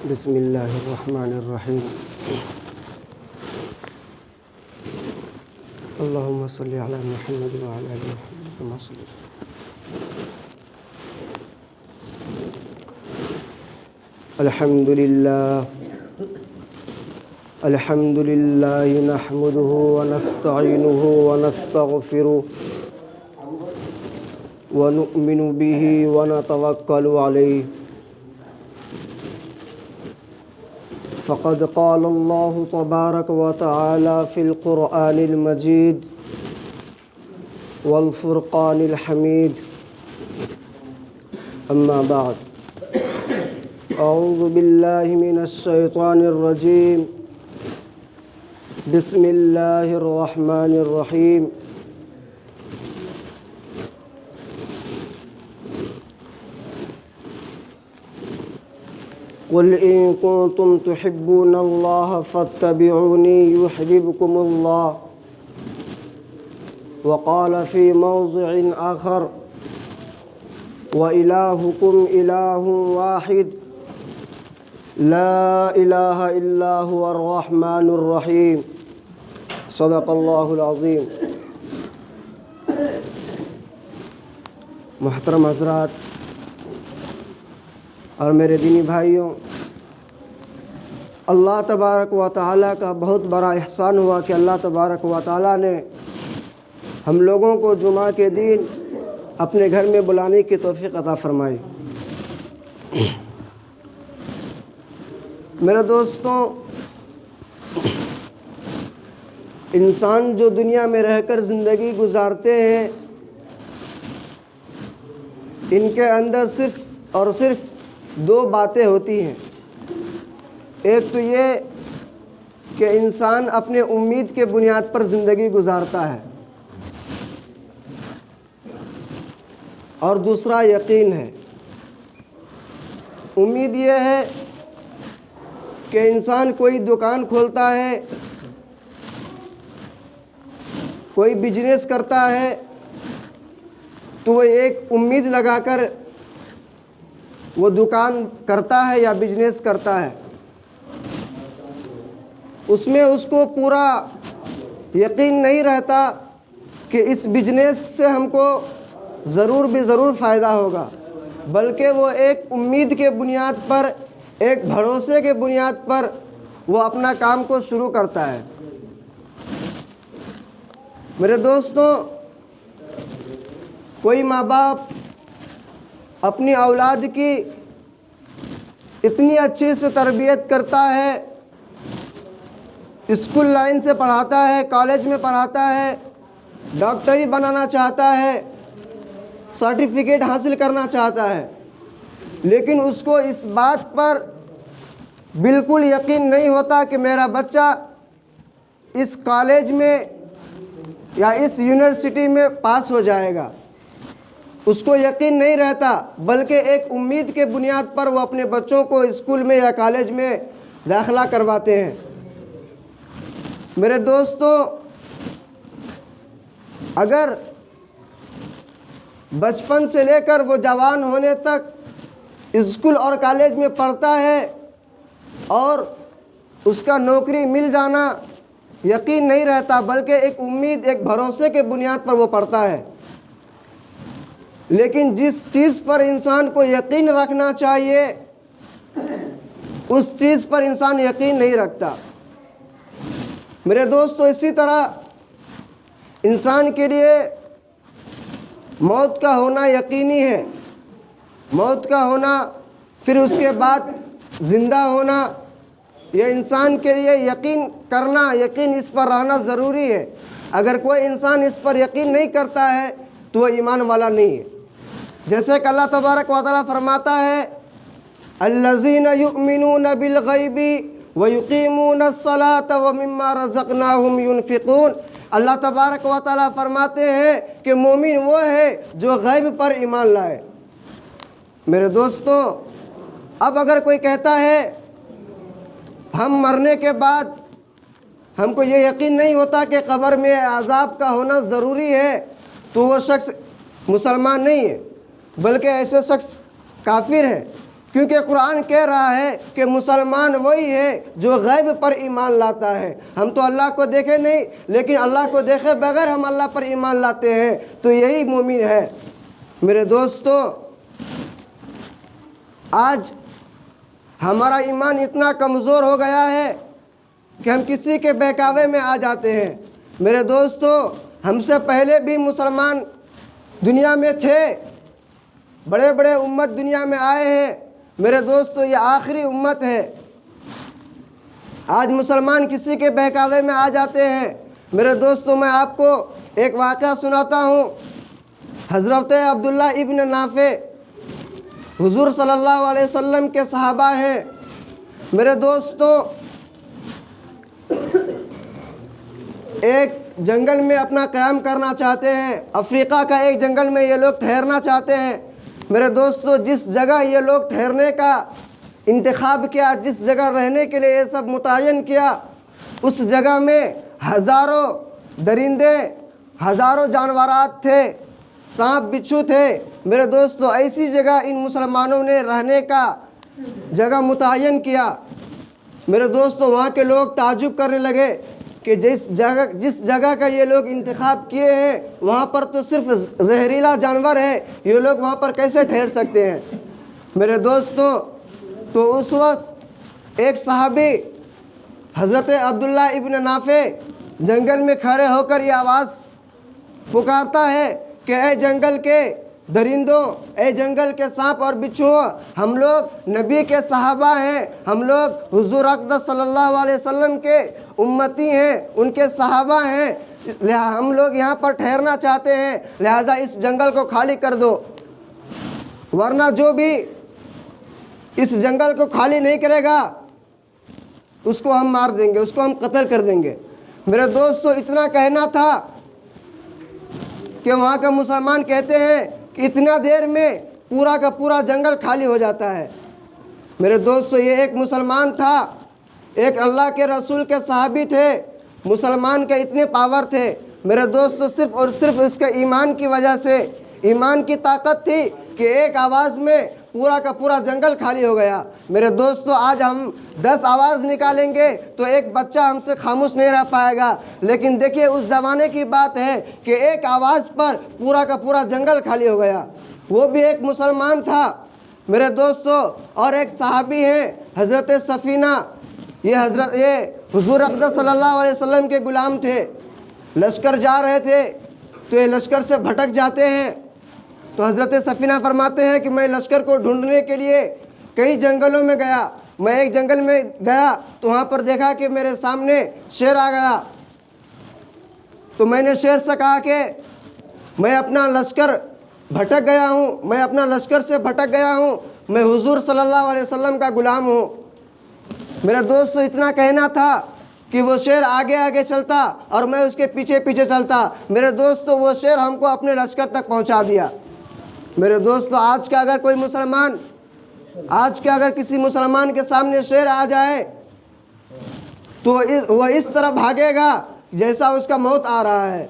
بسم اللہ الرحمن الرحیم اللہم صلی علی محمد وعلی آل محمد کما صلیت الحمد للہ نحمده ونستعینه ونستغفره ونؤمن به ونتوکل علیہ فقد قال الله تبارك وتعالى في القرآن المجيد والفرقان الحميد أما بعد أعوذ بالله من الشيطان الرجيم بسم الله الرحمن الرحيم قل إن كنتم تحبون الله فاتبعوني يحببكم الله وقال في موضع آخر وإلهكم إله واحد لا إله إلا هو الرحمن الرحيم صدق الله العظيم۔ محترم حضرات اور میرے دینی بھائیوں، اللہ تبارک و تعالیٰ کا بہت بڑا احسان ہوا کہ اللہ تبارک و تعالیٰ نے ہم لوگوں کو جمعہ کے دن اپنے گھر میں بلانے کی توفیق عطا فرمائی۔ میرے دوستوں، انسان جو دنیا میں رہ کر زندگی گزارتے ہیں، ان کے اندر صرف اور صرف دو باتیں ہوتی ہیں۔ ایک تو یہ کہ انسان اپنے امید کے بنیاد پر زندگی گزارتا ہے، اور دوسرا یقین ہے۔ امید یہ ہے کہ انسان کوئی دکان کھولتا ہے، کوئی بزنس کرتا ہے، تو وہ ایک امید لگا کر وہ دکان کرتا ہے یا بزنس کرتا ہے، اس میں اس کو پورا یقین نہیں رہتا کہ اس بزنس سے ہم کو ضرور فائدہ ہوگا، بلکہ وہ ایک امید کے بنیاد پر، ایک بھروسے کے بنیاد پر وہ اپنا کام کو شروع کرتا ہے۔ میرے دوستوں، کوئی ماں باپ اپنی اولاد کی اتنی اچھے سے تربیت کرتا ہے، اسکول لائن سے پڑھاتا ہے، کالج میں پڑھاتا ہے، ڈاکٹری بنانا چاہتا ہے، سرٹیفکیٹ حاصل کرنا چاہتا ہے، لیکن اس کو اس بات پر بالکل یقین نہیں ہوتا کہ میرا بچہ اس کالج میں یا اس یونیورسٹی میں پاس ہو جائے گا۔ اس کو یقین نہیں رہتا، بلکہ ایک امید کے بنیاد پر وہ اپنے بچوں کو اسکول میں یا کالج میں داخلہ کرواتے ہیں۔ میرے دوستوں، اگر بچپن سے لے کر وہ جوان ہونے تک اسکول اور کالج میں پڑھتا ہے اور اس کا نوکری مل جانا یقین نہیں رہتا، بلکہ ایک امید، ایک بھروسے کے بنیاد پر وہ پڑھتا ہے، لیکن جس چیز پر انسان کو یقین رکھنا چاہیے اس چیز پر انسان یقین نہیں رکھتا۔ میرے دوستو، اسی طرح انسان کے لیے موت کا ہونا یقینی ہے، موت کا ہونا، پھر اس کے بعد زندہ ہونا، یہ انسان کے لیے یقین کرنا، یقین اس پر رہنا ضروری ہے۔ اگر کوئی انسان اس پر یقین نہیں کرتا ہے تو وہ ایمان والا نہیں ہے۔ جیسے کہ اللہ تبارک و تعالیٰ فرماتا ہے، الذین یؤمنون بالغیب ویقیمون الصلاۃ ومما رزقناہم ینفقون۔ اللہ تبارک و تعالیٰ فرماتے ہیں کہ مومن وہ ہے جو غیب پر ایمان لائے۔ میرے دوستوں، اب اگر کوئی کہتا ہے ہم مرنے کے بعد ہم کو یہ یقین نہیں ہوتا کہ قبر میں عذاب کا ہونا ضروری ہے، تو وہ شخص مسلمان نہیں ہے، بلکہ ایسے شخص کافر ہے۔ کیونکہ قرآن کہہ رہا ہے کہ مسلمان وہی ہے جو غیب پر ایمان لاتا ہے۔ ہم تو اللہ کو دیکھے نہیں، لیکن اللہ کو دیکھے بغیر ہم اللہ پر ایمان لاتے ہیں، تو یہی مومن ہے۔ میرے دوستو، آج ہمارا ایمان اتنا کمزور ہو گیا ہے کہ ہم کسی کے بہکاوے میں آ جاتے ہیں۔ میرے دوستو، ہم سے پہلے بھی مسلمان دنیا میں تھے، بڑے بڑے امت دنیا میں آئے ہیں۔ میرے دوستو، یہ آخری امت ہے۔ آج مسلمان کسی کے بہکاوے میں آ جاتے ہیں۔ میرے دوستو، میں آپ کو ایک واقعہ سناتا ہوں۔ حضرت عبداللہ ابن نافع حضور صلی اللہ علیہ وسلم کے صحابہ ہیں۔ میرے دوستو، ایک جنگل میں اپنا قیام کرنا چاہتے ہیں۔ افریقہ کا ایک جنگل میں یہ لوگ ٹھہرنا چاہتے ہیں۔ میرے دوستو، جس جگہ یہ لوگ ٹھہرنے کا انتخاب کیا، جس جگہ رہنے کے لیے یہ سب متعین کیا، اس جگہ میں ہزاروں درندے، ہزاروں جانورات تھے، سانپ بچھو تھے۔ میرے دوستو، ایسی جگہ ان مسلمانوں نے رہنے کا جگہ متعین کیا۔ میرے دوستو، وہاں کے لوگ تعجب کرنے لگے کہ جس جگہ کا یہ لوگ انتخاب کیے ہیں وہاں پر تو صرف زہریلا جانور ہے، یہ لوگ وہاں پر کیسے ٹھہر سکتے ہیں؟ میرے دوستو، تو اس وقت ایک صحابی حضرت عبداللہ ابن نافع جنگل میں کھڑے ہو کر یہ آواز پکارتا ہے کہ اے جنگل کے درندوں، اے جنگل کے سانپ اور بچھو، ہم لوگ نبی کے صحابہ ہیں، ہم لوگ حضور اقدس صلی اللہ علیہ وسلم کے امتی ہیں، ان کے صحابہ ہیں، ہم لوگ یہاں پر ٹھہرنا چاہتے ہیں، لہذا اس جنگل کو خالی کر دو، ورنہ جو بھی اس جنگل کو خالی نہیں کرے گا اس کو ہم مار دیں گے، اس کو ہم قتل کر دیں گے۔ میرے دوستو، اتنا کہنا تھا کہ وہاں کا مسلمان کہتے ہیں کہ اتنا دیر میں پورا کا پورا جنگل خالی ہو جاتا ہے۔ میرے دوستو، یہ ایک مسلمان تھا، ایک اللہ کے رسول کے صحابی تھے، مسلمان کے اتنے پاور تھے۔ میرے دوستو، صرف اور صرف اس کے ایمان کی وجہ سے، ایمان کی طاقت تھی کہ ایک آواز میں پورا کا پورا جنگل خالی ہو گیا۔ میرے دوستو، آج ہم 10 آواز نکالیں گے تو ایک بچہ ہم سے خاموش نہیں رہ پائے گا، لیکن دیکھیے اس زمانے کی بات ہے کہ ایک آواز پر پورا کا پورا جنگل خالی ہو گیا۔ وہ بھی ایک مسلمان تھا۔ میرے دوستو، اور ایک صحابی ہیں حضرت سفینہ، یہ حضور اقدس صلی اللہ علیہ وسلم کے غلام تھے۔ لشکر جا رہے تھے تو یہ لشکر سے بھٹک جاتے ہیں، تو حضرت سفینہ فرماتے ہیں کہ میں لشکر کو ڈھونڈنے کے لیے کئی جنگلوں میں گیا۔ میں ایک جنگل میں گیا تو وہاں پر دیکھا کہ میرے سامنے شیر آ گیا، تو میں نے شیر سے کہا کہ میں اپنا لشکر بھٹک گیا ہوں، میں اپنا لشکر سے بھٹک گیا ہوں، میں حضور صلی اللہ علیہ وسلم کا غلام ہوں۔ میرا دوستو، اتنا کہنا تھا کہ وہ شیر آگے آگے چلتا اور میں اس کے پیچھے پیچھے چلتا۔ میرے دوستو، وہ شیر ہم کو اپنے لشکر تک پہنچا دیا۔ میرے دوستو، آج کا اگر کسی مسلمان کے سامنے شیر آ جائے تو وہ اس طرح بھاگے گا جیسا اس کا موت آ رہا ہے۔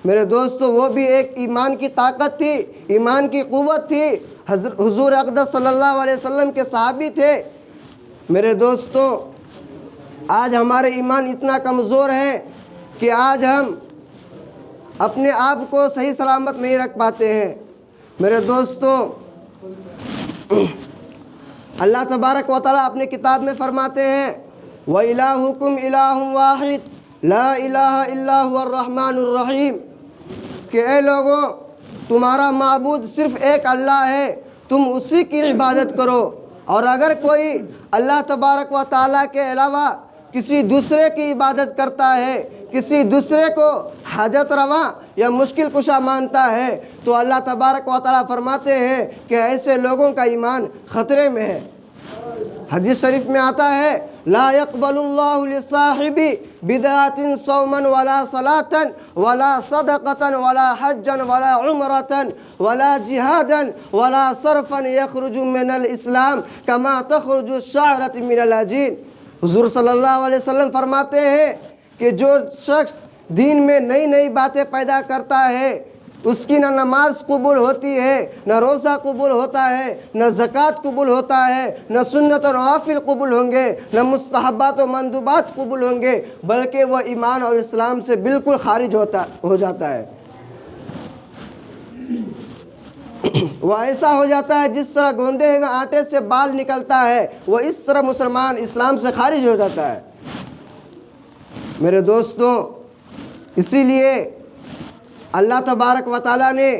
میرے دوستو، وہ بھی ایک ایمان کی طاقت تھی، ایمان کی قوت تھی، حضور اقدس صلی اللہ علیہ وسلم کے صحابی تھے۔ میرے دوستو، آج ہمارے ایمان اتنا کمزور ہے کہ آج ہم اپنے آپ کو صحیح سلامت نہیں رکھ پاتے ہیں۔ میرے دوستو، اللہ تبارک و تعالیٰ اپنے کتاب میں فرماتے ہیں وَإِلَٰهُكُمْ إِلَٰهٌ وَاحِدٌ لَا إِلَٰهَ إِلَّا هُوَ الرَّحْمَٰنُ الرَّحِيمُ، کہ اے لوگوں، تمہارا معبود صرف ایک اللہ ہے، تم اسی کی عبادت کرو، اور اگر کوئی اللہ تبارک و تعالیٰ کے علاوہ کسی دوسرے کی عبادت کرتا ہے، کسی دوسرے کو حاجت رواں یا مشکل کشا مانتا ہے، تو اللہ تبارک و تعالیٰ فرماتے ہیں کہ ایسے لوگوں کا ایمان خطرے میں ہے۔ حدیث شریف میں آتا ہے لا يقبل اللہ لصاحب بدعۃ صوما ولا صلاة ولا صدقة ولا حجا ولا عمرة ولا جہادا ولا صرفا يخرج من الاسلام كما تخرج الشعرة من العجین۔ حضور صلی اللہ علیہ وسلم فرماتے ہیں کہ جو شخص دین میں نئی نئی باتیں پیدا کرتا ہے، اس کی نہ نماز قبول ہوتی ہے، نہ روزہ قبول ہوتا ہے، نہ زکوٰۃ قبول ہوتا ہے، نہ سنت اور نوافل قبول ہوں گے، نہ مستحبات و مندوبات قبول ہوں گے، بلکہ وہ ایمان اور اسلام سے بالکل خارج ہو جاتا ہے۔ وہ ایسا ہو جاتا ہے جس طرح گوندے ہوئے آٹے سے بال نکلتا ہے، وہ اس طرح مسلمان اسلام سے خارج ہو جاتا ہے۔ میرے دوستوں، اسی لیے اللہ تبارک و تعالیٰ نے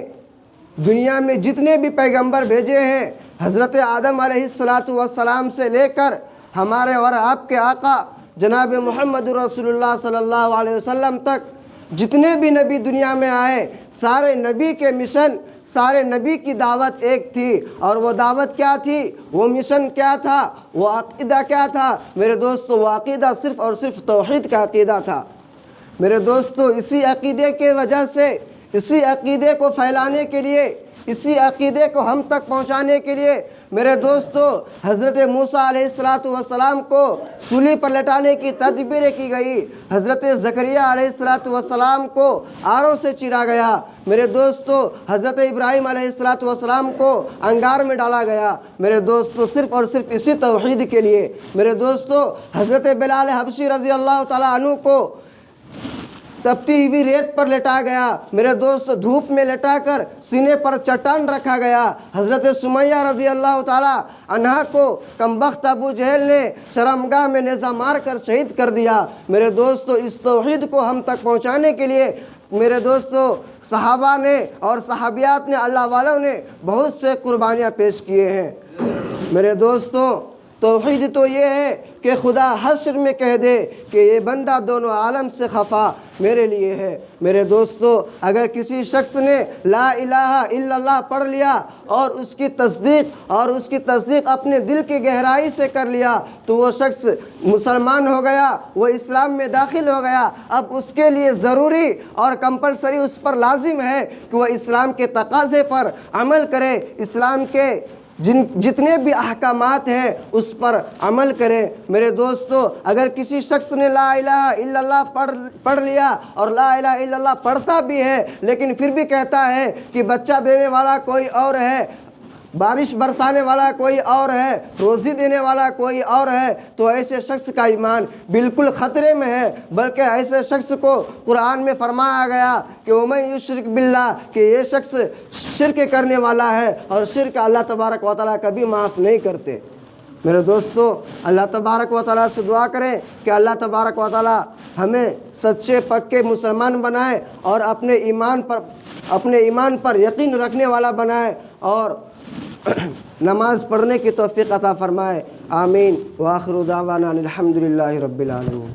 دنیا میں جتنے بھی پیغمبر بھیجے ہیں، حضرت آدم علیہ السلام سے لے کر ہمارے اور آپ کے آقا جناب محمد رسول اللہ صلی اللہ علیہ وسلم تک جتنے بھی نبی دنیا میں آئے، سارے نبی کے مشن، سارے نبی کی دعوت ایک تھی، اور وہ دعوت کیا تھی، وہ مشن کیا تھا، وہ عقیدہ کیا تھا؟ میرے دوستو، وہ عقیدہ صرف اور صرف توحید کا عقیدہ تھا۔ میرے دوستو، اسی عقیدے کی وجہ سے، اسی عقیدے کو پھیلانے کے لیے، اسی عقیدے کو ہم تک پہنچانے کے لیے میرے دوستو حضرت موسیٰ علیہ السلام کو سولی پر لٹانے کی تدبیریں کی گئی، حضرت زکریا علیہ السلام کو آروں سے چیرا گیا، میرے دوستو حضرت ابراہیم علیہ السلام کو انگار میں ڈالا گیا، میرے دوستو صرف اور صرف اسی توحید کے لیے۔ میرے دوستو حضرت بلال حبشی رضی اللہ تعالیٰ عنہ کو تپتی ہوئی ریت پر لٹا گیا، میرے دوست دھوپ میں لٹا کر سینے پر چٹان رکھا گیا، حضرت سمیہ رضی اللہ تعالی عنہا کو کمبخت ابو جہل نے شرمگاہ میں نیزہ مار کر شہید کر دیا۔ میرے دوستو، اس توحید کو ہم تک پہنچانے کے لیے میرے دوستو صحابہ نے اور صحابیات نے، اللہ والوں نے بہت سے قربانیاں پیش کیے ہیں۔ میرے دوستو، توحید تو یہ ہے کہ خدا حشر میں کہہ دے کہ یہ بندہ دونوں عالم سے خفا میرے لیے ہے۔ میرے دوستو، اگر کسی شخص نے لا الہ الا اللہ پڑھ لیا اور اس کی تصدیق اپنے دل کی گہرائی سے کر لیا تو وہ شخص مسلمان ہو گیا، وہ اسلام میں داخل ہو گیا۔ اب اس کے لیے ضروری اور کمپلسری اس پر لازم ہے کہ وہ اسلام کے تقاضے پر عمل کرے، اسلام کے جتنے بھی احکامات ہیں اس پر عمل کریں۔ میرے دوستو، اگر کسی شخص نے لا الہ الا اللہ پڑھ لیا اور لا الہ الا اللہ پڑھتا بھی ہے لیکن پھر بھی کہتا ہے کہ بچہ دینے والا کوئی اور ہے، بارش برسانے والا کوئی اور ہے، روزی دینے والا کوئی اور ہے، تو ایسے شخص کا ایمان بالکل خطرے میں ہے۔ بلکہ ایسے شخص کو قرآن میں فرمایا گیا کہ وَمَن یُشْرِک بِاللَّہ، کہ یہ شخص شرک کرنے والا ہے، اور شرک اللہ تبارک و تعالیٰ کبھی معاف نہیں کرتے۔ میرے دوستو، اللہ تبارک و تعالیٰ سے دعا کریں کہ اللہ تبارک و تعالیٰ ہمیں سچے پکے مسلمان بنائے اور اپنے ایمان پر یقین رکھنے والا بنائے، اور نماز پڑھنے کی توفیق عطا فرمائے۔ آمین۔ وآخر دعوانا الحمدللہ رب العالمین۔